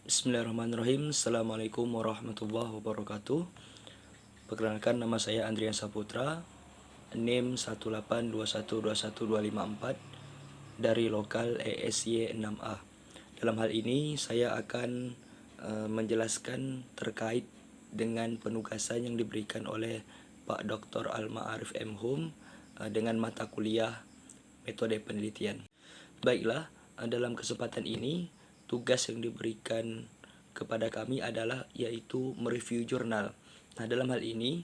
Bismillahirrahmanirrahim. Assalamualaikum warahmatullahi wabarakatuh. Perkenalkan, nama saya Andrian Saputra, NIM 182121254 dari lokal ESY 6A. Dalam hal ini saya akan menjelaskan terkait dengan penugasan yang diberikan oleh Pak Dr. Al-Ma'arif M. Hum dengan mata kuliah metode penelitian. Baiklah, dalam kesempatan ini tugas yang diberikan kepada kami adalah yaitu mereview jurnal. Nah, dalam hal ini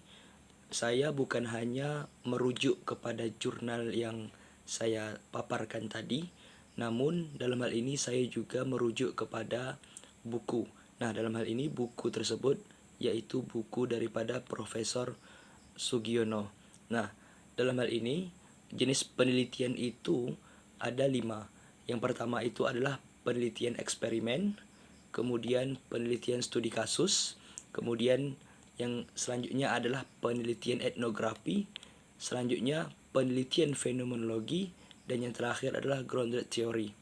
saya bukan hanya merujuk kepada jurnal yang saya paparkan tadi, namun dalam hal ini saya juga merujuk kepada buku. Nah, dalam hal ini buku tersebut yaitu buku daripada Profesor Sugiono. Nah, dalam hal ini jenis penelitian itu ada 5. Yang pertama itu adalah penelitian eksperimen, kemudian penelitian studi kasus, kemudian yang selanjutnya adalah penelitian etnografi, selanjutnya penelitian fenomenologi, dan yang terakhir adalah grounded theory.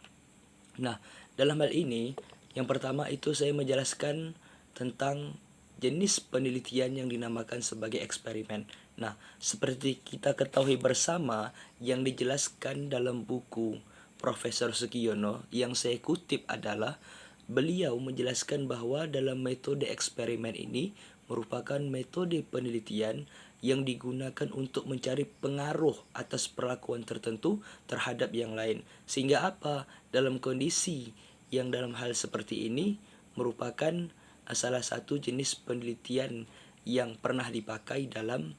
Nah, dalam hal ini yang pertama itu saya menjelaskan tentang jenis penelitian yang dinamakan sebagai eksperimen. Nah, seperti kita ketahui bersama yang dijelaskan dalam buku Profesor Sugiono yang saya kutip adalah beliau menjelaskan bahwa dalam metode eksperimen ini merupakan metode penelitian yang digunakan untuk mencari pengaruh atas perlakuan tertentu terhadap yang lain. Sehingga apa? Dalam kondisi yang dalam hal seperti ini merupakan salah satu jenis penelitian yang pernah dipakai dalam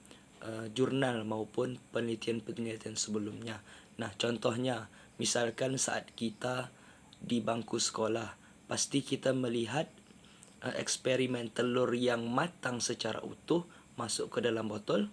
jurnal maupun penelitian-penelitian sebelumnya. Nah, contohnya misalkan saat kita di bangku sekolah, pasti kita melihat eksperimen telur yang matang secara utuh masuk ke dalam botol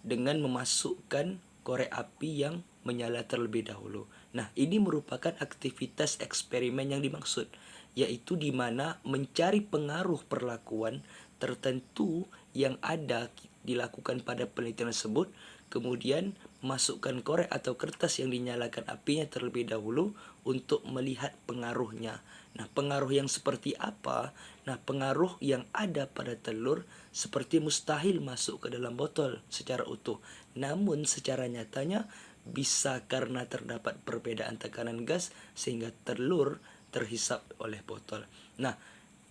dengan memasukkan korek api yang menyala terlebih dahulu. Nah, ini merupakan aktivitas eksperimen yang dimaksud, yaitu di mana mencari pengaruh perlakuan tertentu yang ada dilakukan pada penelitian tersebut, kemudian masukkan korek atau kertas yang dinyalakan apinya terlebih dahulu untuk melihat pengaruhnya. Nah, pengaruh yang seperti apa? Nah, pengaruh yang ada pada telur seperti mustahil masuk ke dalam botol secara utuh. Namun secara nyatanya bisa karena terdapat perbedaan tekanan gas sehingga telur terhisap oleh botol. Nah,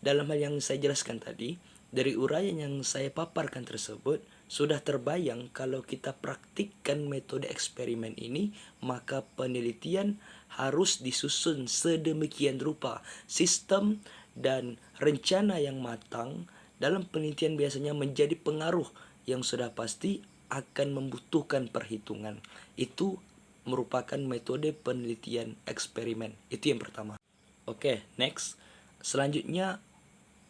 dalam hal yang saya jelaskan tadi, dari uraian yang saya paparkan tersebut, sudah terbayang kalau kita praktikkan metode eksperimen ini, maka penelitian harus disusun sedemikian rupa. Sistem dan rencana yang matang dalam penelitian biasanya menjadi pengaruh yang sudah pasti akan membutuhkan perhitungan. Itu merupakan metode penelitian eksperimen. Itu yang pertama. Oke, next. Selanjutnya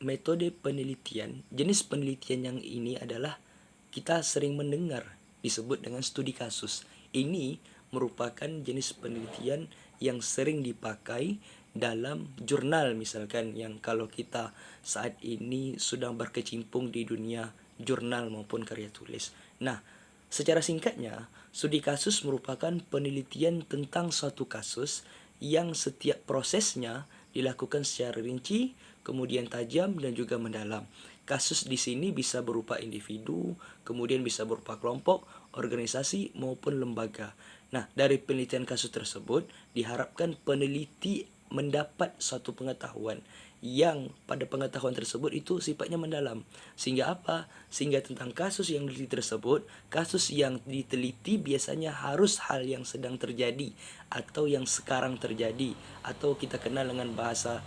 metode penelitian. Jenis penelitian yang ini adalah kita sering mendengar disebut dengan studi kasus. Ini merupakan jenis penelitian yang sering dipakai dalam jurnal, misalkan yang kalau kita saat ini sedang berkecimpung di dunia jurnal maupun karya tulis. Nah, secara singkatnya, studi kasus merupakan penelitian tentang suatu kasus yang setiap prosesnya dilakukan secara rinci, kemudian tajam dan juga mendalam. Kasus di sini bisa berupa individu, kemudian bisa berupa kelompok, organisasi maupun lembaga. Nah, dari penelitian kasus tersebut diharapkan peneliti mendapat suatu pengetahuan yang pada pengetahuan tersebut itu sifatnya mendalam. Sehingga apa? Sehingga tentang kasus yang diteliti tersebut, kasus yang diteliti biasanya harus hal yang sedang terjadi atau yang sekarang terjadi, atau kita kenal dengan bahasa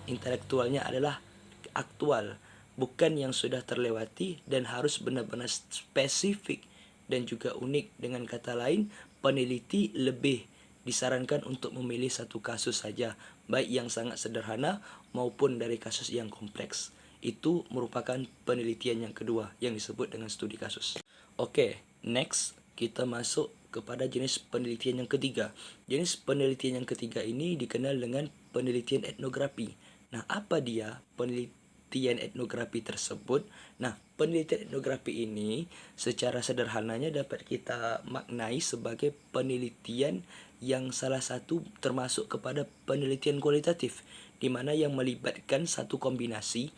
intelektualnya adalah aktual, bukan yang sudah terlewati, dan harus benar-benar spesifik dan juga unik. Dengan kata lain, peneliti lebih disarankan untuk memilih satu kasus saja, baik yang sangat sederhana maupun dari kasus yang kompleks. Itu merupakan penelitian yang kedua yang disebut dengan studi kasus. Oke, next kita masuk kepada jenis penelitian yang ketiga. Jenis penelitian yang ketiga ini dikenal dengan penelitian etnografi. Nah, apa dia penelitian etnografi tersebut? Nah, penelitian etnografi ini secara sederhananya dapat kita maknai sebagai penelitian yang salah satu termasuk kepada penelitian kualitatif, di mana yang melibatkan satu kombinasi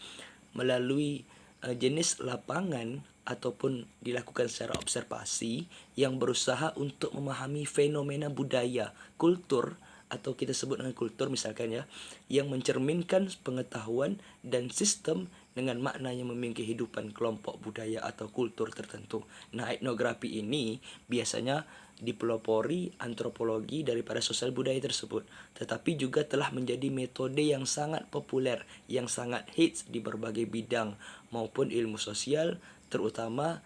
melalui jenis lapangan ataupun dilakukan secara observasi yang berusaha untuk memahami fenomena budaya, kultur, atau kita sebut dengan kultur misalkan ya, yang mencerminkan pengetahuan dan sistem dengan makna yang memiliki kehidupan kelompok budaya atau kultur tertentu. Nah, etnografi ini biasanya dipelopori antropologi daripada sosial budaya tersebut, tetapi juga telah menjadi metode yang sangat populer, yang sangat hits di berbagai bidang maupun ilmu sosial, terutama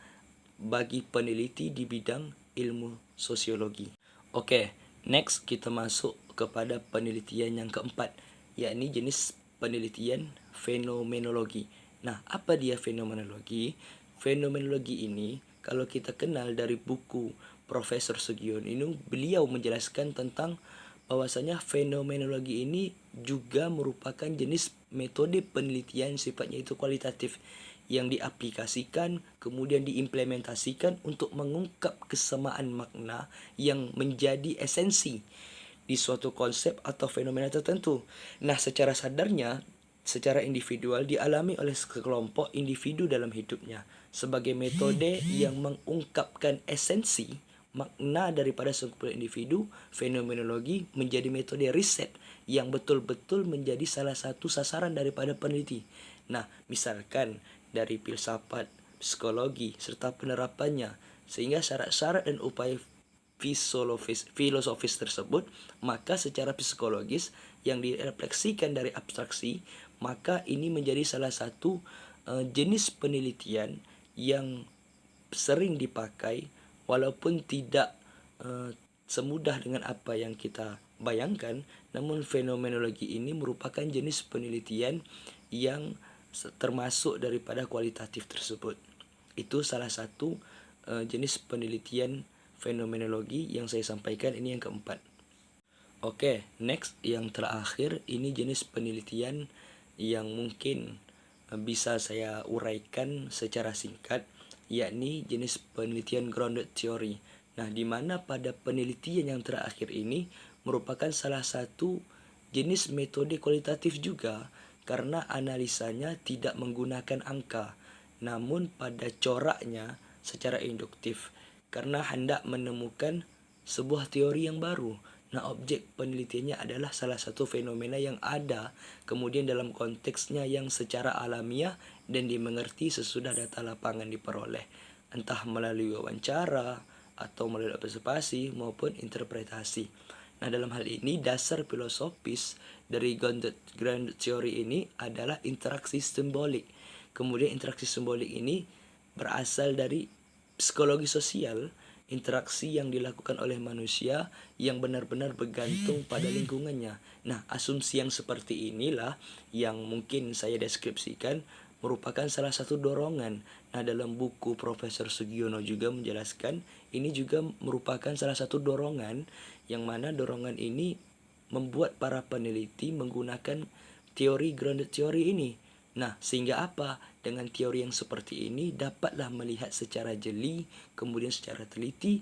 bagi peneliti di bidang ilmu sosiologi. Oke, next kita masuk kepada penelitian yang keempat, yakni jenis penelitian fenomenologi. Nah, apa dia fenomenologi? Fenomenologi ini kalau kita kenal dari buku Profesor Sugiono ini, beliau menjelaskan tentang bahwasanya fenomenologi ini juga merupakan jenis metode penelitian sifatnya itu kualitatif yang diaplikasikan kemudian diimplementasikan untuk mengungkap kesamaan makna yang menjadi esensi di suatu konsep atau fenomena tertentu. Nah, secara sadarnya, secara individual dialami oleh sekelompok individu dalam hidupnya sebagai metode yang mengungkapkan esensi makna daripada sekumpulan individu. Fenomenologi menjadi metode riset yang betul-betul menjadi salah satu sasaran daripada peneliti. Nah, misalkan dari filsafat, psikologi, serta penerapannya, sehingga syarat-syarat dan upaya filosofis tersebut, maka secara psikologis yang direfleksikan dari abstraksi, maka ini menjadi salah satu jenis penelitian yang sering dipakai walaupun tidak semudah dengan apa yang kita bayangkan, namun fenomenologi ini merupakan jenis penelitian yang termasuk daripada kualitatif tersebut. Itu salah satu jenis penelitian fenomenologi yang saya sampaikan, ini yang keempat. Oke, next yang terakhir ini jenis penelitian yang mungkin bisa saya uraikan secara singkat, yakni jenis penelitian grounded theory. Nah, di mana pada penelitian yang terakhir ini merupakan salah satu jenis metode kualitatif juga, karena analisanya tidak menggunakan angka, namun pada coraknya secara induktif, karena hendak menemukan sebuah teori yang baru. Nah, objek penelitiannya adalah salah satu fenomena yang ada, kemudian dalam konteksnya yang secara alamiah dan dimengerti sesudah data lapangan diperoleh, entah melalui wawancara atau melalui observasi maupun interpretasi. Nah, dalam hal ini dasar filosofis dari grounded theory ini adalah interaksi simbolik. Kemudian interaksi simbolik ini berasal dari psikologi sosial, interaksi yang dilakukan oleh manusia yang benar-benar bergantung pada lingkungannya. Nah, asumsi yang seperti inilah yang mungkin saya deskripsikan merupakan salah satu dorongan. Nah, dalam buku Profesor Sugiono juga menjelaskan ini juga merupakan salah satu dorongan, yang mana dorongan ini membuat para peneliti menggunakan teori grounded theory ini. Nah, sehingga apa? Dengan teori yang seperti ini dapatlah melihat secara jeli, kemudian secara teliti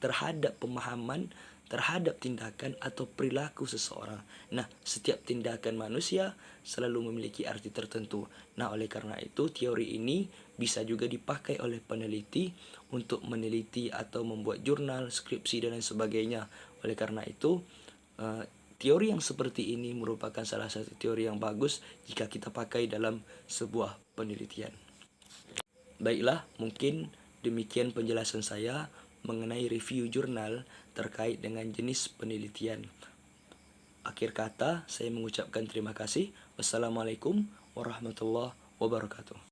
terhadap pemahaman, terhadap tindakan atau perilaku seseorang. Nah, setiap tindakan manusia selalu memiliki arti tertentu. Nah, oleh karena itu teori ini bisa juga dipakai oleh peneliti untuk meneliti atau membuat jurnal, skripsi, dan lain sebagainya. Oleh karena itu, teori yang seperti ini merupakan salah satu teori yang bagus jika kita pakai dalam sebuah penelitian. Baiklah, mungkin demikian penjelasan saya mengenai review jurnal terkait dengan jenis penelitian. Akhir kata, saya mengucapkan terima kasih. Wassalamualaikum warahmatullahi wabarakatuh.